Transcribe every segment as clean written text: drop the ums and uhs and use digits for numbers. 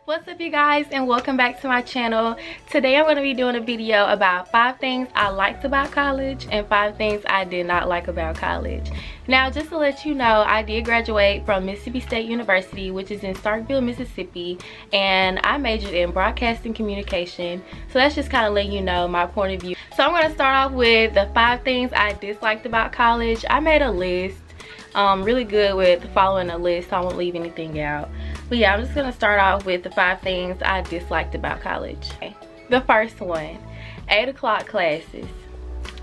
What's up, you guys, and welcome back to my channel. Today I'm going to be doing a video about 5 things I liked about college and 5 things I did not like about college. Now, just to let you know, I did graduate from Mississippi State University, which is in Starkville, Mississippi, and I majored in broadcasting communication. So that's just kind of letting you know my point of view. So I'm going to start off with the 5 things I disliked about college. I made a list. Really good with following a list, so I won't leave anything out. But yeah, I'm just gonna start off with the 5 things I disliked about college. Okay. The first one, 8 o'clock classes.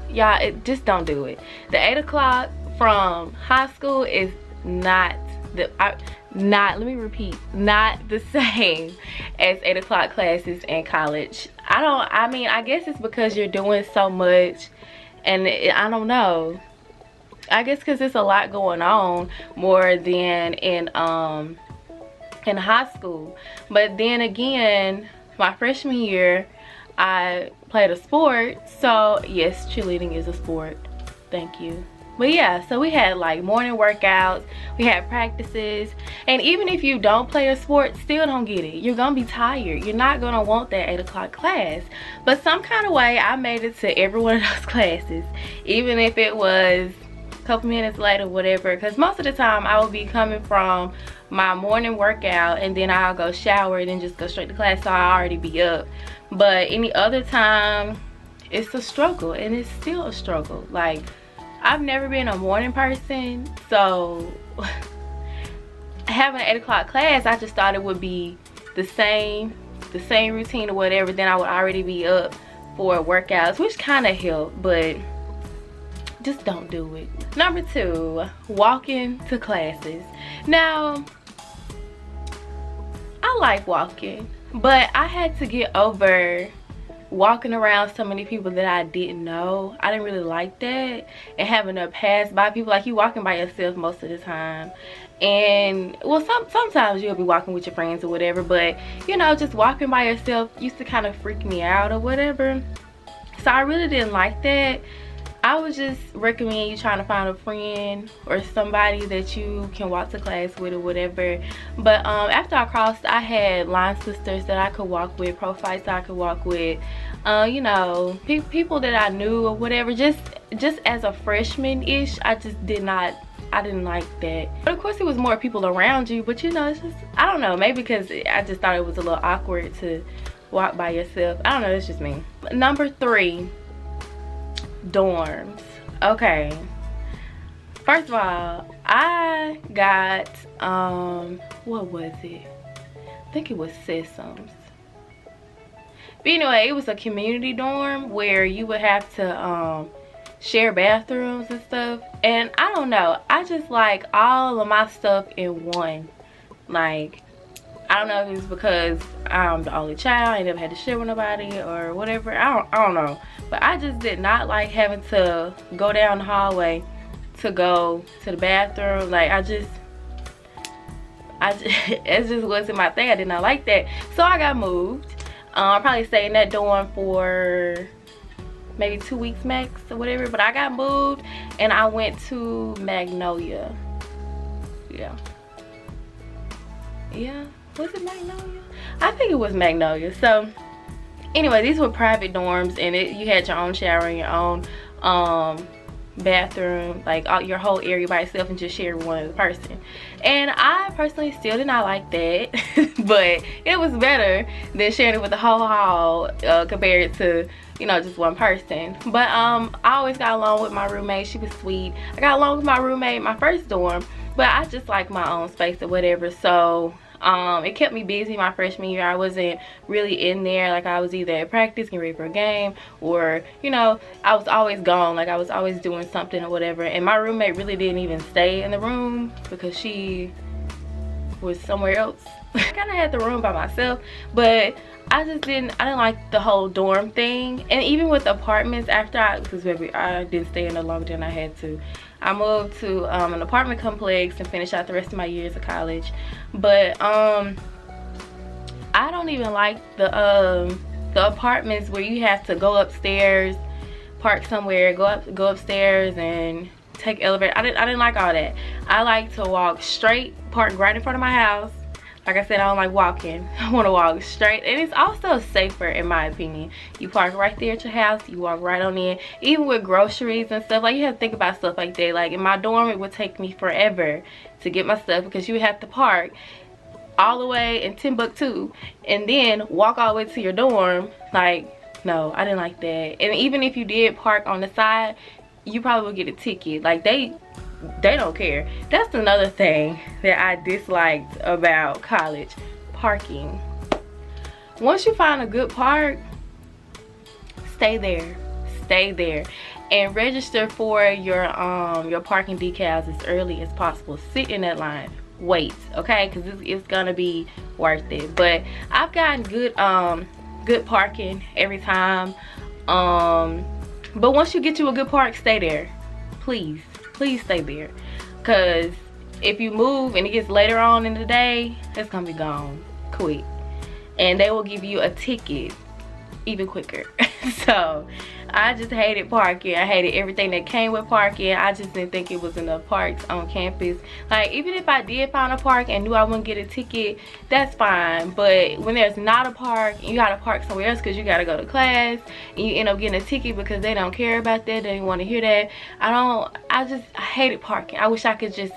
Y'all, just don't do it. The 8 o'clock from high school is not let me repeat, not the same as 8 o'clock classes in college. I guess it's because you're doing so much, and I don't know. I guess because there's a lot going on more than in high school. But then again, my freshman year I played a sport, so yes, cheerleading is a sport. Thank you. But yeah, so we had like morning workouts, we had practices, and even if you don't play a sport, still don't get it. You're gonna be tired. You're not gonna want that 8 o'clock class. But some kind of way I made it to every one of those classes, even if it was a couple minutes later, whatever, because most of the time I would be coming from my morning workout and then I'll go shower and then just go straight to class, so I already be up. But any other time, it's a struggle, and it's still a struggle. Like, I've never been a morning person, so having an 8 o'clock class, I just thought it would be the same routine or whatever. Then I would already be up for workouts, which kind of helped, but just don't do it. Number 2, walking to classes. Now, I like walking, but I had to get over walking around so many people that I didn't know. I didn't really like that, and having to pass by people. Like, you walking by yourself most of the time, and well, sometimes you'll be walking with your friends or whatever, but you know, just walking by yourself used to kind of freak me out or whatever. So I really didn't like that. I would just recommend you trying to find a friend or somebody that you can walk to class with or whatever. But after I crossed, I had line sisters that I could walk with, pro-fights I could walk with, you know, people that I knew or whatever. Just as a freshman-ish, I didn't like that. But of course, it was more people around you, but you know, it's just, I don't know, maybe because I just thought it was a little awkward to walk by yourself. I don't know, it's just me. Number 3, dorms. Okay, first of all, I got what was it? I think it was Systems. But anyway, it was a community dorm where you would have to share bathrooms and stuff, and I don't know, I just like all of my stuff in one. Like, I don't know if it's because I'm the only child, I never had to share with nobody or whatever. I don't know. But I just did not like having to go down the hallway to go to the bathroom. Like, it just wasn't my thing. I did not like that. So I got moved. I probably stayed in that dorm for maybe 2 weeks max or whatever. But I got moved and I went to Magnolia. Yeah. Was it Magnolia? I think it was Magnolia. So anyway, these were private dorms, and you had your own shower and your own bathroom, like your whole area by itself, and just share with one other person. And I personally still did not like that, but it was better than sharing it with the whole hall compared to, you know, just one person. But I always got along with my roommate. She was sweet. I got along with my roommate in my first dorm, but I just like my own space or whatever. So it kept me busy my freshman year. I wasn't really in there. Like, I was either at practice getting ready for a game, or, you know, I was always gone. Like, I was always doing something or whatever. And my roommate really didn't even stay in the room because she was somewhere else. I kind of had the room by myself, but I didn't like the whole dorm thing. And even with apartments, after because baby, I didn't stay in no longer than I had to. I moved to an apartment complex and finished out the rest of my years of college. But I don't even like the apartments where you have to go upstairs, park somewhere, go upstairs and take elevator. I didn't like all that. I like to walk straight, park right in front of my house, Like I said, I don't like walking. I want to walk straight. And it's also safer in my opinion. You park right there at your house. You walk right on in. Even with groceries and stuff. Like, you have to think about stuff like that. Like, in my dorm, it would take me forever to get my stuff. Because you would have to park all the way in Timbuktu. And then walk all the way to your dorm. Like, no, I didn't like that. And even if you did park on the side, you probably would get a ticket. Like, they don't care. That's another thing that I disliked about college: parking. Once you find a good park, stay there and register for your parking decals as early as possible. Sit in that line, wait, okay, because it's gonna be worth it. But I've gotten good parking every time. But once you get you a good park, stay there, please stay there, because if you move and it gets later on in the day, it's gonna be gone quick, and they will give you a ticket even quicker. So I just hated parking. I hated everything that came with parking. I just didn't think it was enough parks on campus. Like, even if I did find a park and knew I wouldn't get a ticket, that's fine. But when there's not a park and you gotta park somewhere else because you gotta go to class, and you end up getting a ticket because they don't care about that, they don't want to hear that. I hated parking. I wish I could just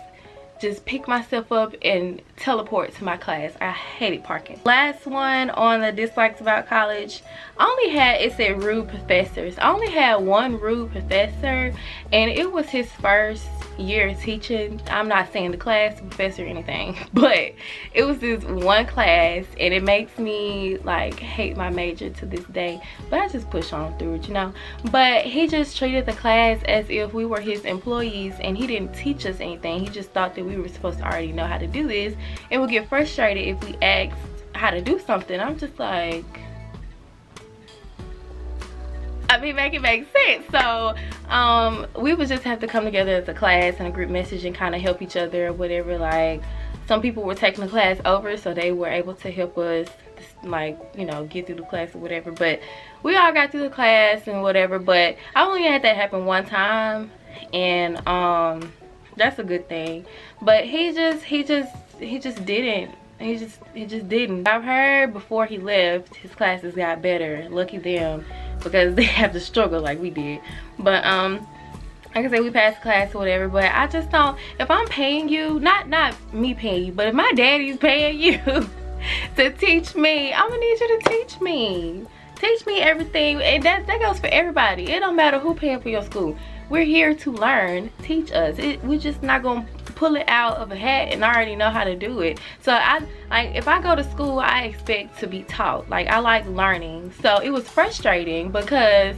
pick myself up and teleport to my class. I hated parking. Last one on the dislikes about college, it said rude professors. I only had one rude professor, and it was his first year teaching. I'm not saying the class, professor, or anything, but it was this one class, and it makes me like hate my major to this day, but I just push on through it, you know. But he just treated the class as if we were his employees, and he didn't teach us anything. He just thought that we were supposed to already know how to do this, and would get frustrated if we asked how to do something. I'm just like, I mean, make it make sense. So we would just have to come together as a class and a group message and kind of help each other or whatever. Like, some people were taking the class over, so they were able to help us, like, you know, get through the class or whatever. But we all got through the class and whatever. But I only had that happen one time, and that's a good thing. But he just didn't. He just didn't. I've heard before he left, his classes got better. Lucky them, because they have to struggle like we did. But like I said, we passed class or whatever. But I just don't, if I'm paying you, not me paying you, but if my daddy's paying you to teach me, I'm gonna need you to teach me everything. And that goes for everybody. It don't matter who paying for your school. We're here to learn. Teach us. We're just not gonna pull it out of a hat and I already know how to do it. So if I go to school, I expect to be taught. Like, I like learning. So it was frustrating because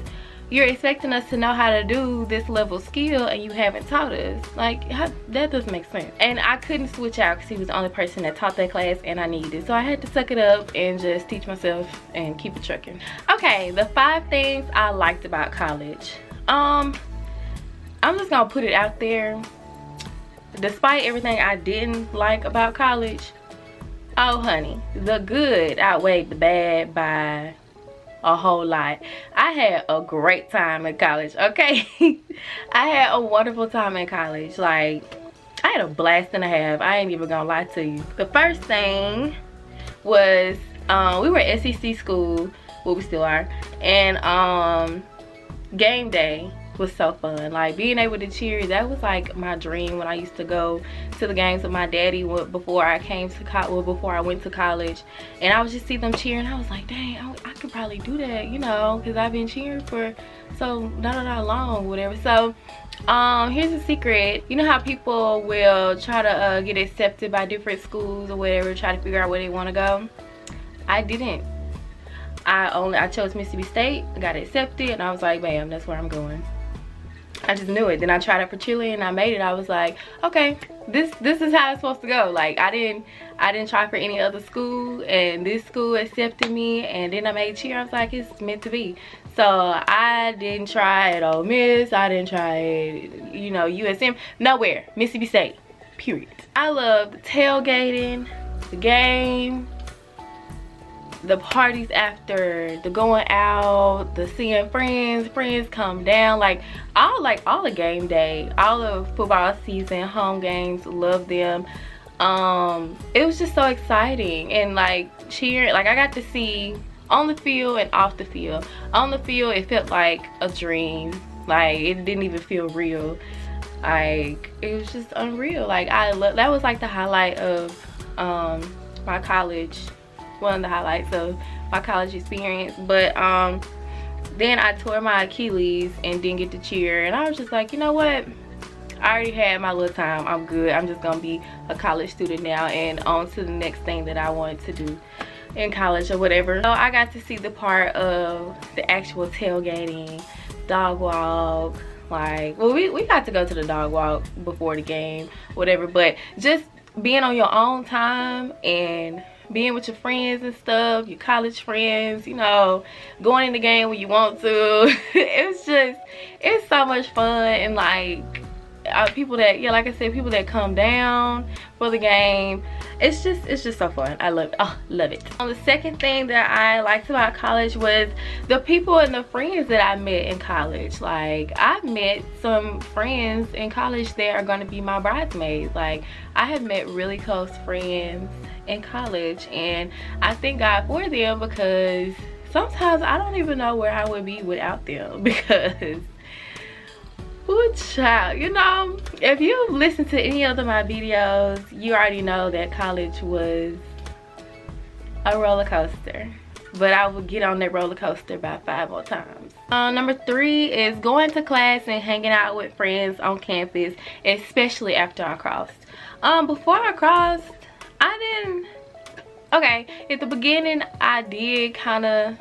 you're expecting us to know how to do this level skill and you haven't taught us. Like, that doesn't make sense. And I couldn't switch out because he was the only person that taught that class and I needed it. So I had to suck it up and just teach myself and keep it trucking. Okay, the 5 things I liked about college. I'm just gonna put it out there. Despite everything I didn't like about college, oh honey, the good outweighed the bad by a whole lot. I had a great time in college, okay? I had a wonderful time in college. Like, I had a blast and a half. I ain't even gonna lie to you. The first thing was, we were at SEC school, well, we still are, and game day was so fun. Like, being able to cheer, that was like my dream when I used to go to the games with my daddy before I came to college, before I went to college, and I would just see them cheering. I was like, dang, I could probably do that, you know, because I've been cheering for so not long, whatever. So here's a secret. You know how people will try to get accepted by different schools or whatever, try to figure out where they want to go? I didn't. I chose Mississippi State, got accepted, and I was like, bam, that's where I'm going. I just knew it. Then I tried out for Chile and I made it. I was like, okay, this is how it's supposed to go. Like, I didn't try for any other school, and this school accepted me, and then I made cheer. I was like, it's meant to be. So I didn't try at Ole Miss. I didn't try at, you know, USM. Nowhere. Mississippi State. Period. I loved tailgating, the game, the parties after, the going out, the seeing friends come down. Like all the game day, all of football season, home games, love them. it was just so exciting, and like cheering, like I got to see on the field and off the field. On the field it felt like a dream, like it didn't even feel real, like it was just unreal. Like that was like the highlight of my college, one of the highlights of my college experience. But then I tore my Achilles and didn't get to cheer, and I was just like, you know what, I already had my little time, I'm good. I'm just gonna be a college student now and on to the next thing that I wanted to do in college or whatever. So I got to see the part of the actual tailgating, dog walk, like, well, we got to go to the dog walk before the game, whatever, but just being on your own time and being with your friends and stuff, your college friends, you know, going in the game when you want to. It's so much fun. And like people that, yeah, like I said, people that come down for the game, it's just so fun. I love it. Oh, love it. The second thing that I liked about college was the people and the friends that I met in college. Like I met some friends in college that are going to be my bridesmaids. Like I have met really close friends in college, and I thank God for them, because sometimes I don't even know where I would be without them. Because ooh, child, you know, if you've listened to any of my videos, you already know that college was a roller coaster, but I would get on that roller coaster about 5 more times. Number 3 is going to class and hanging out with friends on campus, especially after I crossed. Before I crossed, I didn't, okay, at the beginning I did kind of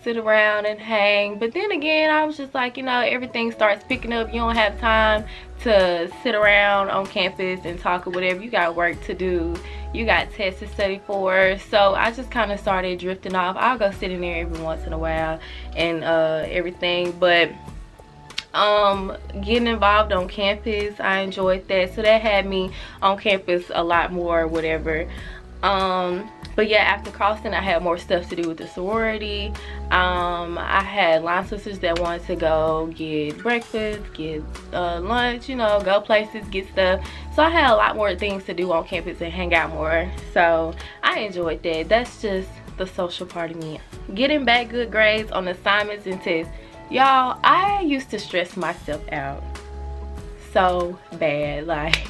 sit around and hang, but then again I was just like, you know, everything starts picking up. You don't have time to sit around on campus and talk or whatever. You got work to do, you got tests to study for. So I just kind of started drifting off. I'll go sit in there every once in a while and everything, but getting involved on campus, I enjoyed that. So that had me on campus a lot more, whatever. But yeah, after crossing, I had more stuff to do with the sorority. I had line sisters that wanted to go get breakfast, get lunch, you know, go places, get stuff. So I had a lot more things to do on campus and hang out more. So I enjoyed that. That's just the social part of me. Getting back good grades on assignments and tests. Y'all, I used to stress myself out so bad. Like,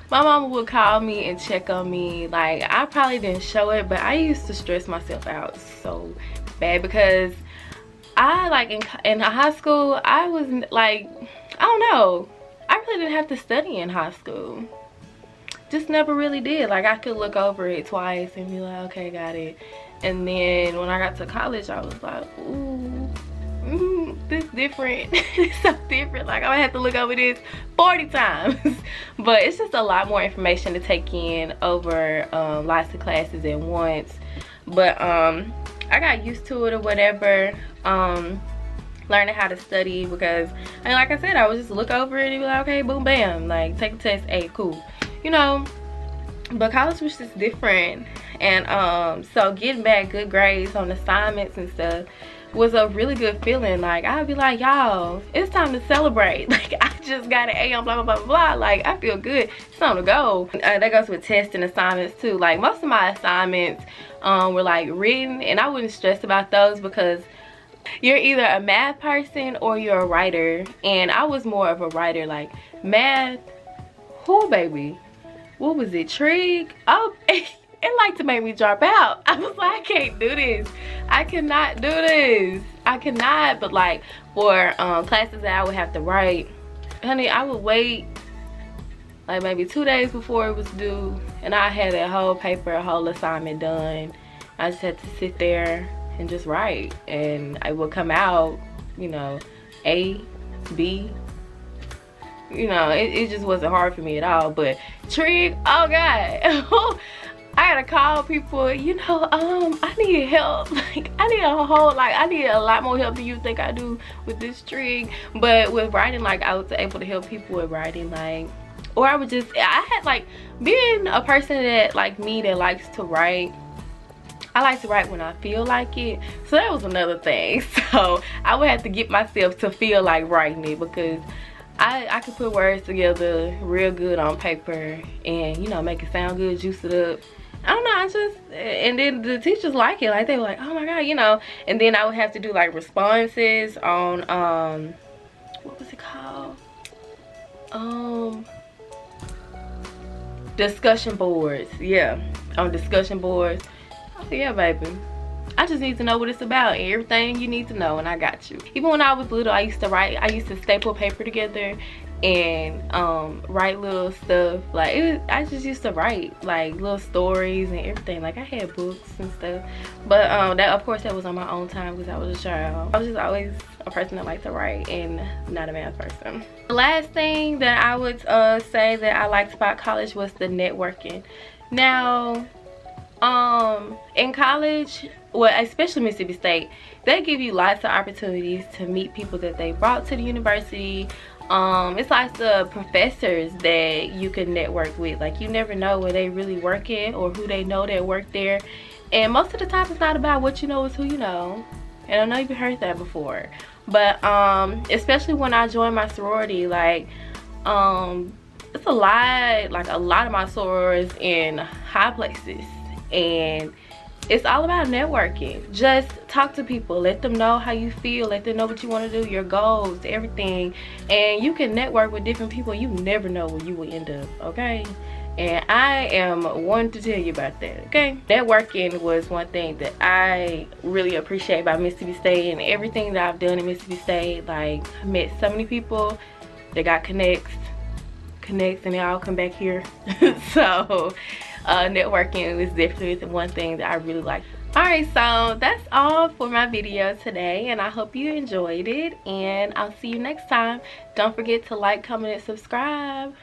my mama would call me and check on me. Like, I probably didn't show it, but I used to stress myself out so bad, because I, like, in high school, I was like, I don't know, I really didn't have to study in high school. Just never really did. Like, I could look over it twice and be like, okay, got it. And then when I got to college, I was like, ooh, this different. It's so different. Like, I'm gonna have to look over this 40 times. But it's just a lot more information to take in over lots of classes at once. But I got used to it or whatever, learning how to study, because, and like I said, I would just look over it and be like, okay, boom, bam, like, take the test, hey, cool, you know. But college was just different. And so getting back good grades on assignments and stuff was a really good feeling. Like, I'd be like, y'all, it's time to celebrate. Like, I just got an A on blah, blah, blah, blah. Like, I feel good. It's time to go. That goes with tests and assignments too. Like, most of my assignments were like written, and I wouldn't stress about those, because you're either a math person or you're a writer. And I was more of a writer. Like, math, who, baby? What was it? Trig? Oh, it liked to make me drop out. I was like, I can't do this. I cannot do this. I cannot. But like, for classes that I would have to write, honey, I would wait like maybe 2 days before it was due, and I had that whole paper, a whole assignment done. I just had to sit there and just write, and I would come out, you know, A, B. You know, it just wasn't hard for me at all. But trig, oh God. I gotta call people, you know, I need help. Like, I need I need a lot more help than you think I do with this trig. But with writing, like, I was able to help people with writing, like, or I would just, I had, like, being a person that, like me, that likes to write, I like to write when I feel like it. So that was another thing. So I would have to get myself to feel like writing it, because I could put words together real good on paper and, you know, make it sound good, juice it up. I don't know, I just, and then the teachers like it. Like, they were like, oh my God, you know. And then I would have to do like responses on, what was it called? Discussion boards. Yeah, on discussion boards. I said, yeah, baby. I just need to know what it's about, and everything you need to know, and I got you. Even when I was little, I used to write. I used to staple paper together and write little stuff. Like, I just used to write like little stories and everything. Like, I had books and stuff, but that, of course, that was on my own time because I was a child. I was just always a person that liked to write and not a math person. The last thing that I would say that I liked about college was the networking. Now, in college, well, especially Mississippi State, they give you lots of opportunities to meet people that they brought to the university. It's like the professors that you can network with. Like, you never know where they really work at or who they know that work there. And most of the time, it's not about what you know, it's who you know. And I know you've heard that before. But especially when I joined my sorority, like, it's a lot of my sorors in high places. And it's all about networking. Just talk to people, let them know how you feel, let them know what you want to do, your goals, everything. And you can network with different people. You never know where you will end up, okay? And I am one to tell you about that, okay? Networking was one thing that I really appreciate about Mississippi State, and everything that I've done in Mississippi State. Like, I met so many people that got connects, and they all come back here. So networking is definitely the one thing that I really like. Alright, so that's all for my video today, and I hope you enjoyed it, and I'll see you next time. Don't forget to like, comment, and subscribe.